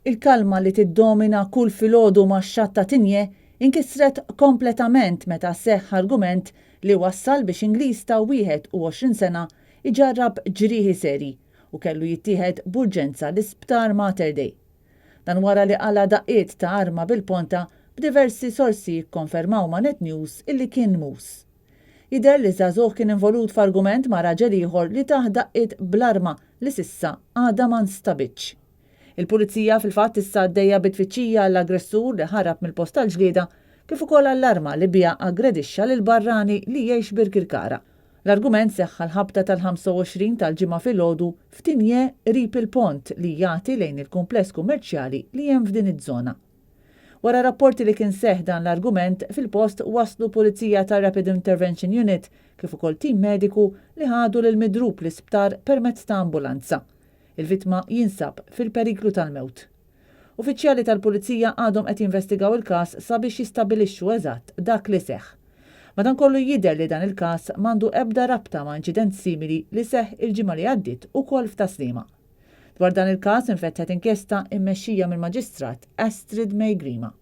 Il-kalma li tiddomina kull filgħodu max-xatta tinje inkisret kompletament meta seħħ argument li wassal biex Ingliż ta' 21 sena iġarrab ġrieħi seri u kellu jittieħed b'urġenza l-isptar Mater Dei. Dan wara li qala daqqiet ta' arma bil-ponta b'diversi sorsi jikkonfermaw ma' Net News illi kien mus. Jidher li żagħżugħ kien involut f'argument ma' raġel ieħor li taħ daqqiet bl-arma li s'issa għadha ma nstabitx. Il-pulizija fil-fatt issa għaddejja bit-tfittxija għall-aggressur li ħarab mill-post tal-ġlieda kif ukoll għall-arma li biha aggredixxa lil barrani li jgħix bir-Kirkara. L-argument seħħa l-ħabta tal-25 tal-ġimgħa filgħodu f'tinje rip il-pont li jagħti lejn il-kumpless kummerċjali li hemm f'din iż-żona. Wara rapporti li kien seħħ dan l-argument fil-post waslu pulizija tar-Rapid Intervention Unit kif ukoll tim mediku li ħadu lil midrub l-isptar permezz ta' ambulanza. Il-vittma jinsab fil-periklu tal-mewt. Uffiċjali tal-pulizija għadhom qed jinvestigaw il-każ sabiex jistabbilixxu eżatt dak li seħħ. Madankollu jidher li dan il-każ m'għandu ebda rabta ma' inċident simili li seħħ il-ġimgħa li għaddiet ukoll f'Taslima. Dwar dan il-każ infetħet inkjesta mmexxija mill-Maġistrat Astrid Grima.